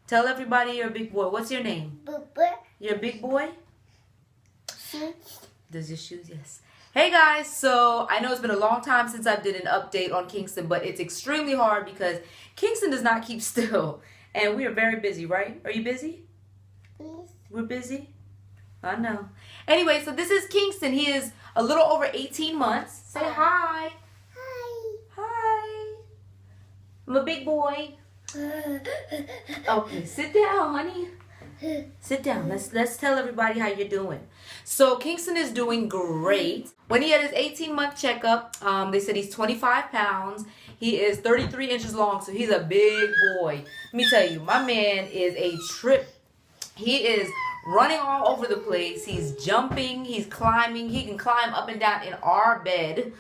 Tell everybody you're a big boy. What's your name? You're a big boy? Does your shoes? Yes. Hey guys, so I know it's been a long time since I did an update on Kingston, but it's extremely hard because Kingston does not keep still. And we are very busy, right? Are you busy? Yes. We're busy? I know. Anyway, so this is Kingston. He is a little over 18 months. Say hi. Hi. Hi. I'm a big boy. Okay, sit down, honey. Sit down. Let's tell everybody how you're doing. So Kingston is doing great. When he had his 18-month checkup, they said he's 25 pounds. He is 33 inches long, so he's a big boy. Let me tell you, my man is a trip. He is running all over the place. He's jumping. He's climbing. He can climb up and down in our bed.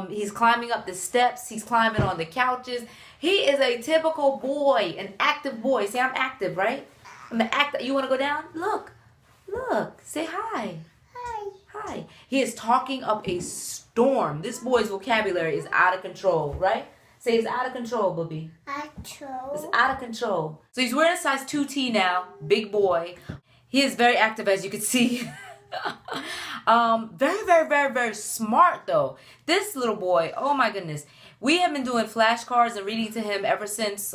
He's climbing up the steps. He's climbing on the couches. He is a typical boy, an active boy. Say, I'm active, right? I'm an active. You want to go down? Look. Look. Say hi. Hi. Hi. He is talking up a storm. This boy's vocabulary is out of control, right? Say it's out of control, Bubby. It's out of control. So he's wearing a size 2T now. Big boy. He is very active, as you can see. Very smart, though. This little boy, oh my goodness. We have been doing flashcards and reading to him ever since,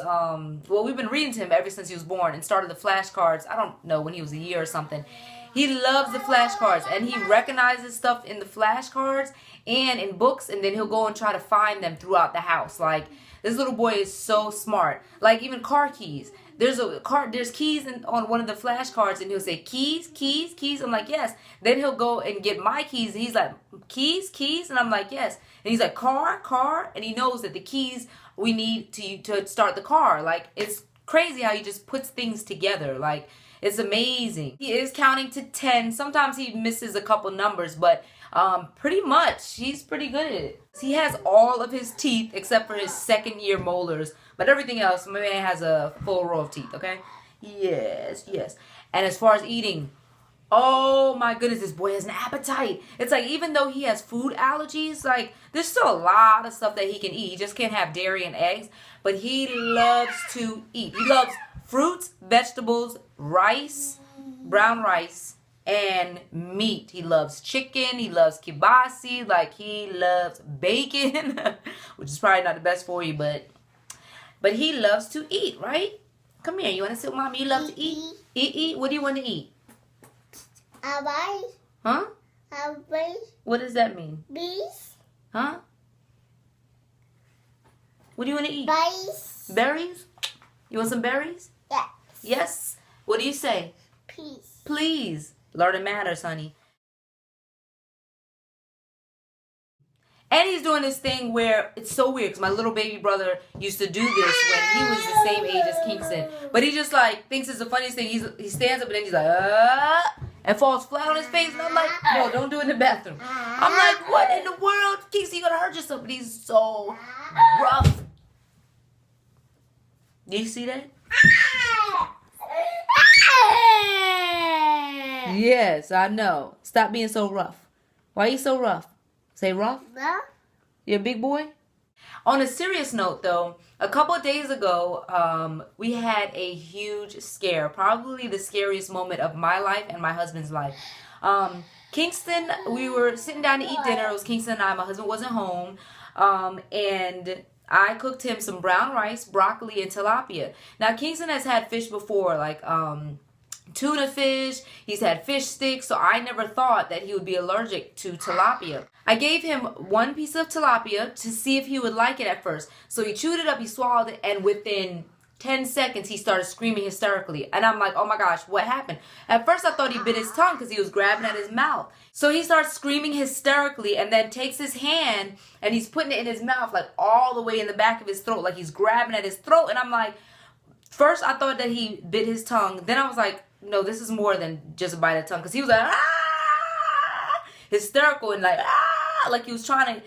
we've been reading to him ever since he was born and started the flashcards, I don't know, when he was a year or something. He loves the flashcards and he recognizes stuff in the flashcards and in books, and then he'll go and try to find them throughout the house. Like, this little boy is so smart. Like, even car keys. There's keys on one of the flashcards, and he'll say, keys, keys, keys. I'm like, yes. Then he'll go and get my keys, and he's like, keys, keys, and I'm like, yes. And he's like, car, car, and he knows that the keys we need to start the car. Like, it's crazy how he just puts things together. Like, it's amazing. He is counting to 10. Sometimes he misses a couple numbers, but pretty much he's pretty good at it. He has all of his teeth except for his second-year molars, but everything else, my man has a full row of teeth, okay? Yes, yes. And as far as eating, oh my goodness, this boy has an appetite. It's like, even though he has food allergies, like, there's still a lot of stuff that he can eat. He just can't have dairy and eggs, but he loves to eat. He loves fruits, vegetables, rice, brown rice, and meat. He loves chicken. He loves kibasi. Like, he loves bacon, which is probably not the best for you, but he loves to eat, right? Come here. You want to sit with mommy? You love to eat? Eat. What do you want to eat? Huh? What does that mean? Bees. Huh? What do you want to eat? Berries. Berries? You want some berries? Yes. Yes. What do you say? Please. Please. Learning matters, honey. And he's doing this thing where it's so weird because my little baby brother used to do this when he was the same age as Kingston. But he just like thinks it's the funniest thing. He stands up and then he's like, and falls flat on his face. And I'm like, no, don't do it in the bathroom. I'm like, what in the world? Kingston, you're going to hurt yourself. But he's so rough. Do you see that? Yes, I know. Stop being so rough. Why are you so rough? Say rough? You're a big boy? On a serious note, though, a couple of days ago, we had a huge scare. Probably the scariest moment of my life and my husband's life. Kingston, we were sitting down to eat dinner. It was Kingston and I. My husband wasn't home. And I cooked him some brown rice, broccoli, and tilapia. Now, Kingston has had fish before, like tuna fish. He's had fish sticks, so I never thought that he would be allergic to tilapia. I gave him one piece of tilapia to see if he would like it at first. So he chewed it up, he swallowed it, and within 10 seconds, he started screaming hysterically. And I'm like, oh my gosh, what happened? At first, I thought he bit his tongue because he was grabbing at his mouth. So he starts screaming hysterically and then takes his hand and he's putting it in his mouth, like all the way in the back of his throat, like he's grabbing at his throat. And I'm like, first, I thought that he bit his tongue. Then I was like, no, this is more than just a bite of tongue. Because he was like, hysterical and like he was trying to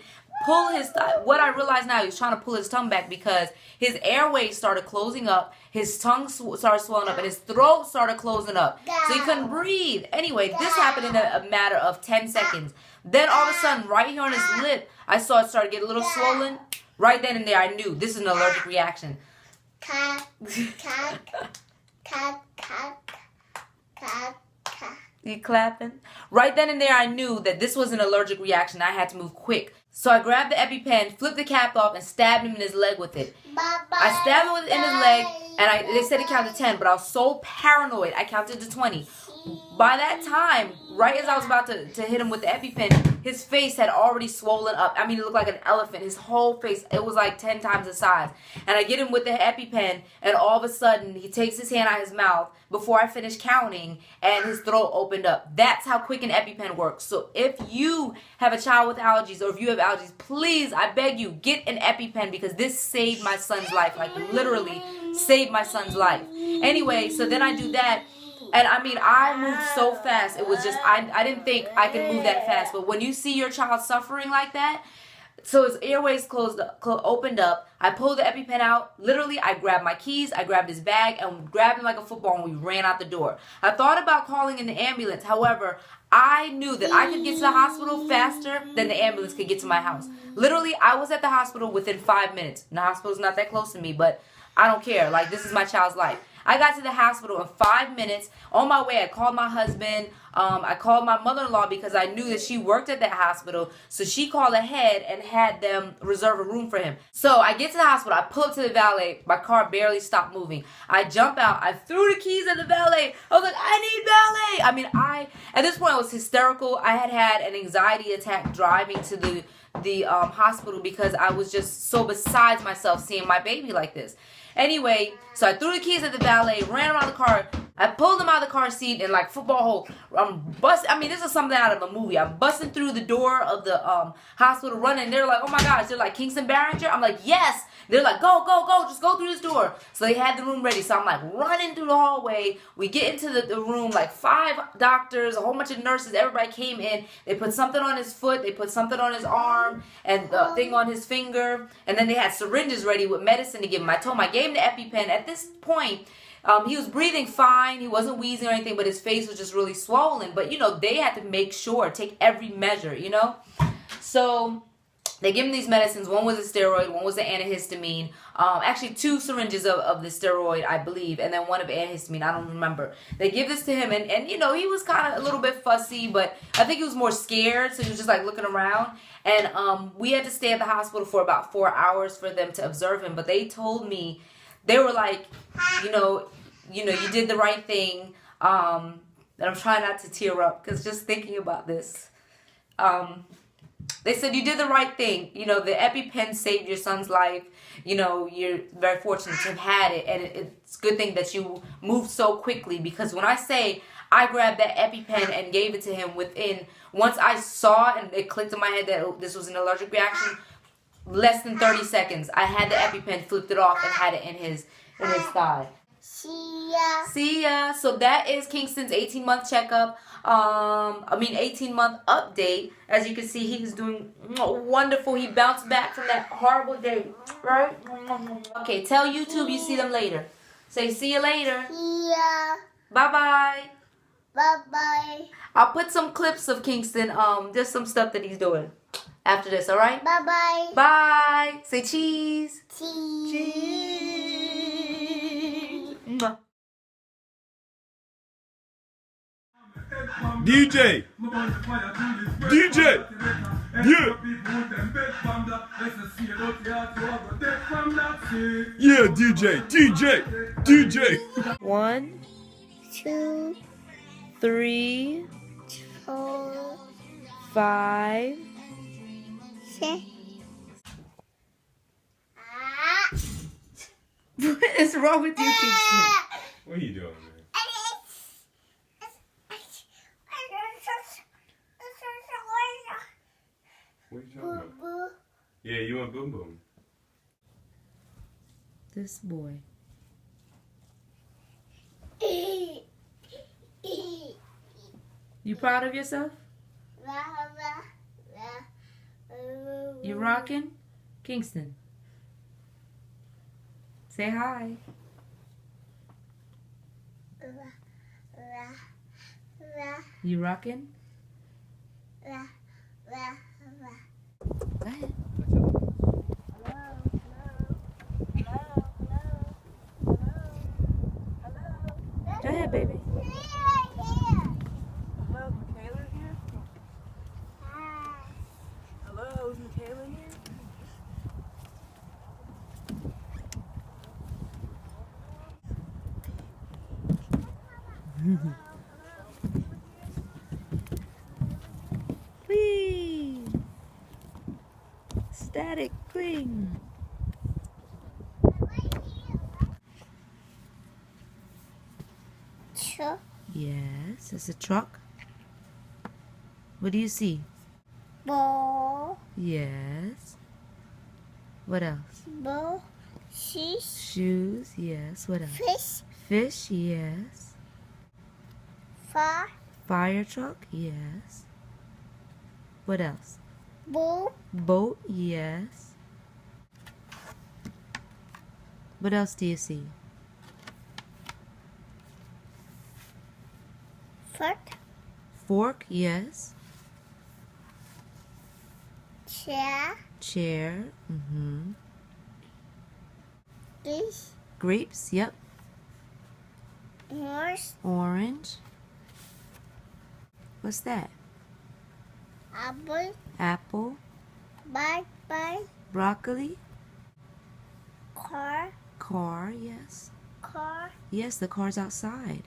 pull his, what I realize now, he was trying to pull his tongue back because his airways started closing up, his tongue started swelling up, and his throat started closing up. So he couldn't breathe. Anyway, this happened in a matter of 10 seconds. Then all of a sudden, right here on his lip, I saw it start to get a little swollen. Right then and there, I knew this is an allergic reaction. You clapping? Right then and there, I knew that this was an allergic reaction. I had to move quick. So I grabbed the EpiPen, flipped the cap off, and stabbed him in his leg with it. I stabbed him in his leg, and they said it counted 10, but I was so paranoid, I counted to 20. By that time, right as I was about to hit him with the EpiPen, his face had already swollen up. I mean, it looked like an elephant. His whole face, it was like 10 times the size. And I get him with the EpiPen, and all of a sudden, he takes his hand out of his mouth before I finish counting, and his throat opened up. That's how quick an EpiPen works. So if you have a child with allergies, or if you have allergies, please, I beg you, get an EpiPen, because this saved my son's life. Like, literally saved my son's life. Anyway, so then I do that. And I mean, I moved so fast. It was just, I didn't think I could move that fast. But when you see your child suffering like that, so his airways opened up, I pulled the EpiPen out. Literally, I grabbed my keys, I grabbed his bag, and grabbed him like a football, and we ran out the door. I thought about calling in the ambulance. However, I knew that I could get to the hospital faster than the ambulance could get to my house. Literally, I was at the hospital within 5 minutes. And the hospital's not that close to me, but I don't care. Like, this is my child's life. I got to the hospital in 5 minutes. On my way, I called my husband. I called my mother-in-law because I knew that she worked at that hospital. So she called ahead and had them reserve a room for him. So I get to the hospital. I pull up to the valet. My car barely stopped moving. I jump out. I threw the keys at the valet. I was like, I need valet. I mean, at this point, I was hysterical. I had an anxiety attack driving to the hospital because I was just so besides myself seeing my baby like this. Anyway, so I threw the keys at the valet, ran around the car. I pulled him out of the car seat and like football hole. I'm busting. I mean, this is something out of a movie. I'm busting through the door of the hospital running. They're like, oh my gosh. They're like, Kingston Barringer? I'm like, yes. They're like, go, go, go. Just go through this door. So they had the room ready. So I'm like running through the hallway. We get into the room, like 5 doctors, a whole bunch of nurses. Everybody came in. They put something on his foot. They put something on his arm and the thing on his finger. And then they had syringes ready with medicine to give him. I gave him the EpiPen. At this point, he was breathing fine. He wasn't wheezing or anything, but his face was just really swollen. But, you know, they had to make sure, take every measure, you know. So they give him these medicines. One was a steroid. One was an antihistamine. Actually, 2 syringes of the steroid, I believe, and then one of antihistamine. I don't remember. They give this to him, and you know, he was kind of a little bit fussy, but I think he was more scared, so he was just like looking around. And we had to stay at the hospital for about 4 hours for them to observe him. But they told me, they were like, you know, you did the right thing. And I'm trying not to tear up because just thinking about this. They said you did the right thing. You know, the EpiPen saved your son's life. You know, you're very fortunate to have had it. And it's a good thing that you moved so quickly. Because when I say I grabbed that EpiPen and gave it to him once I saw and it clicked in my head that this was an allergic reaction, less than 30 seconds, I had the EpiPen, flipped it off, and had it in his thigh. See ya. See ya. So that is Kingston's 18-month checkup. 18-month update. As you can see, he's doing wonderful. He bounced back from that horrible day, right? Okay, tell YouTube you see them later. Say see you later. See ya. Bye-bye. Bye-bye. I'll put some clips of Kingston, just some stuff that he's doing after this, all right? Bye-bye. Bye. Say cheese. Cheese. Cheese. Mwah. DJ! DJ! Yeah! Yeah, DJ! DJ! DJ! 1, 2, 3, 4, 5. 6. What is wrong with you, Kingston? What are you doing, man? What are you talking about? Yeah, you want Boom Boom. This boy. You proud of yourself? You rocking? Kingston. Say hi. You rocking? Go ahead. Whee! Static cling. Truck. Yes, it's a truck. What do you see? Ball. Yes. What else? Ball. Fish. Shoes, yes. What else? Fish. Fish, yes. Far. Fire truck, yes. What else? Bull. Boat, yes. What else do you see? Fork. Fork, yes. Chair. Chair, Fish. Grapes, yep. Horse. Orange. What's that? Apple. Apple. Bye. Broccoli. Car. Car, yes. Car. Yes, the car's outside.